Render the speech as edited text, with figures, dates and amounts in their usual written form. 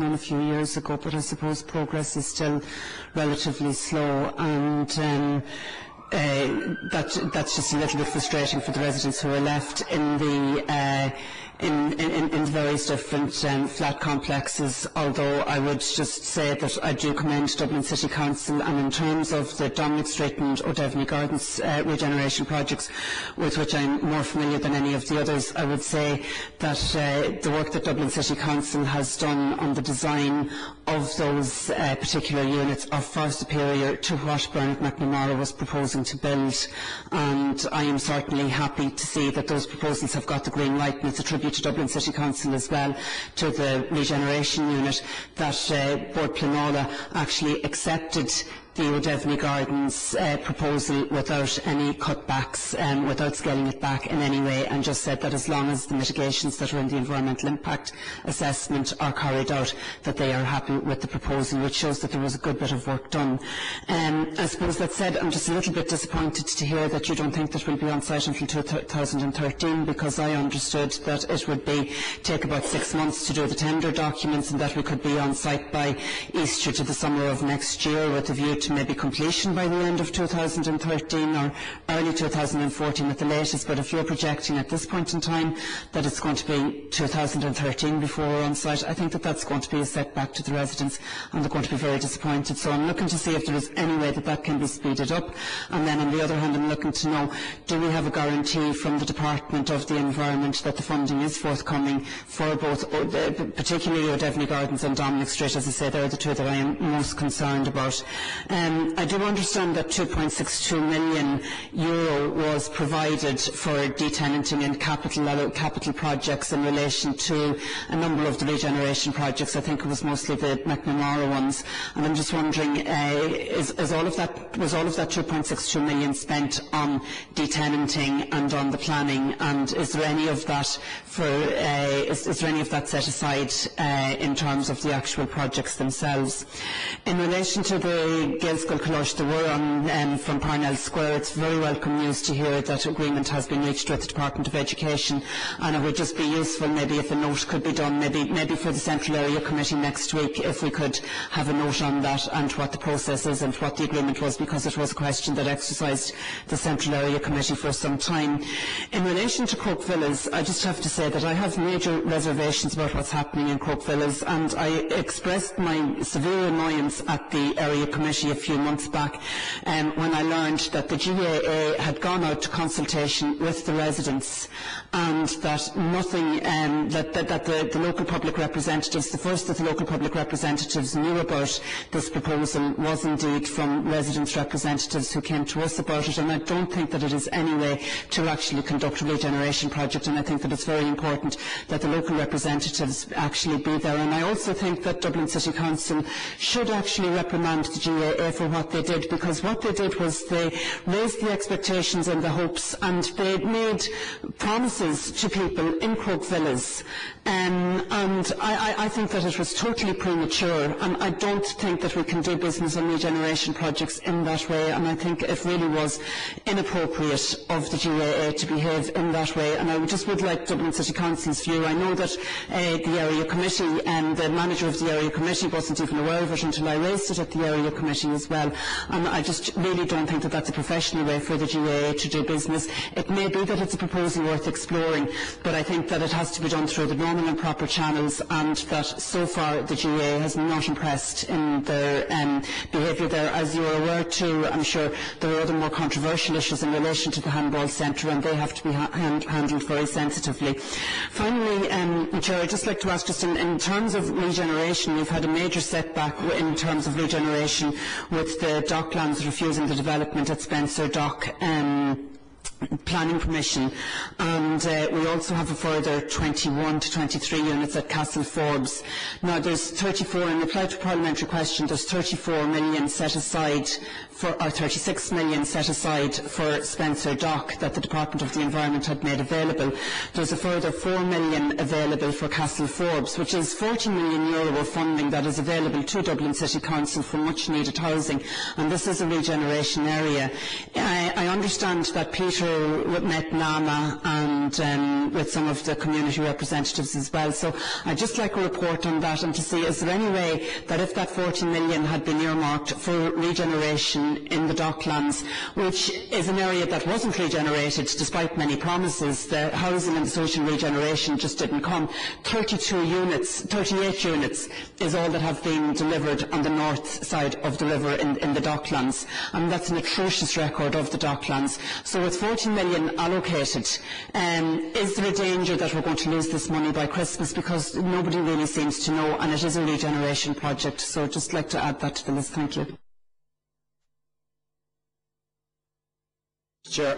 on a few years ago, but I suppose progress is still relatively slow, and that's just a little bit frustrating for the residents who are left in the various different flat complexes, although I would just say that I do commend Dublin City Council, and in terms of the Dominic Street and O'Devney Gardens regeneration projects, with which I'm more familiar than any of the others, I would say that the work that Dublin City Council has done on the design of those particular units are far superior to what Bernard McNamara was proposing to build, and I am certainly happy to see that those proposals have got the green light, and it's a tribute to Dublin City Council as well, to the regeneration unit, that Board Pleanála actually accepted the O'Devney Gardens proposal without any cutbacks, without scaling it back in any way, and just said that as long as the mitigations that are in the environmental impact assessment are carried out, that they are happy with the proposal, which shows that there was a good bit of work done. I suppose that said, I'm just a little bit disappointed to hear that you don't think that we'll be on site until 2013, because I understood that it would take about 6 months to do the tender documents, and that we could be on site by Easter to the summer of next year, with a view to maybe completion by the end of 2013 or early 2014 at the latest. But if you're projecting at this point in time that it's going to be 2013 before we're on site, I think that that's going to be a setback to the residents, and they're going to be very disappointed. So I'm looking to see if there is any way that that can be speeded up. And then on the other hand, I'm looking to know, do we have a guarantee from the Department of the Environment that the funding is forthcoming for both, particularly O'Devney Gardens and Dominic Street? As I say, they're the two that I am most concerned about. I do understand that €2.62 million was provided for detenanting and capital projects in relation to a number of the regeneration projects. I think it was mostly the McNamara ones, and I'm just wondering, was all of that €2.62 million spent on detenanting and on the planning, and is there any of that set aside in terms of the actual projects themselves? In relation to the Gaelscoil Cllr, the were from Parnell Square, it's very welcome news to hear that agreement has been reached with the Department of Education, and it would just be useful maybe if a note could be done, maybe for the Central Area Committee next week, if we could have a note on that and what the process is and what the agreement was, because it was a question that exercised the Central Area Committee for some time. In relation to Croke Villas, I just have to say that I have major reservations about what's happening in Croke Villas, and I expressed my severe annoyance at the Area Committee a few months back when I learned that the GAA had gone out to consultation with the residents, and that nothing, that the local public representatives, the first that the local public representatives knew about this proposal was indeed from residents' representatives who came to us about it, and I don't think that it is any way to actually conduct a regeneration project, and I think that it's very important that the local representatives actually be there. And I also think that Dublin City Council should actually reprimand the GAA for what they did, because what they did was they raised the expectations and the hopes, and they made promises to people in Croke Villas, and I think that it was totally premature, and I don't think that we can do business on regeneration projects in that way, and I think it really was inappropriate of the GAA to behave in that way, and I just would like Dublin City Council's view. I know that the Area Committee and the manager of the Area Committee wasn't even aware of it until I raised it at the Area Committee as well, and I just really don't think that that's a professional way for the GAA to do business. It may be that it's a proposal worth exploring, but I think that it has to be done through the normal and proper channels, and that so far the GAA has not impressed in their behaviour there. As you are aware too, I'm sure there are other more controversial issues in relation to the handball centre, and they have to be handled very sensitively. Finally, Chair, I'd just like to ask, just in terms of regeneration, we've had a major setback in terms of regeneration with the Docklands refusing the development at Spencer Dock planning permission, and we also have a further 21 to 23 units at Castle Forbes. Now there's 34, in reply to a parliamentary question, there's 34 million set aside for, or 36 million set aside for Spencer Dock that the Department of the Environment had made available. There's a further 4 million available for Castle Forbes, which is €40 million of funding that is available to Dublin City Council for much needed housing, and this is a regeneration area. I understand that Peter met NAMA and with some of the community representatives as well, so I'd just like a report on that and to see, is there any way that if that 40 million had been earmarked for regeneration in the Docklands, which is an area that wasn't regenerated despite many promises, the housing and the social regeneration just didn't come. 38 units is all that have been delivered on the north side of the river in the Docklands, and that's an atrocious record of the Docklands. So with 40 million allocated, is there a danger that we're going to lose this money by Christmas, because nobody really seems to know, and it is a regeneration project? So I'd just like to add that to the list. Thank you. Chair.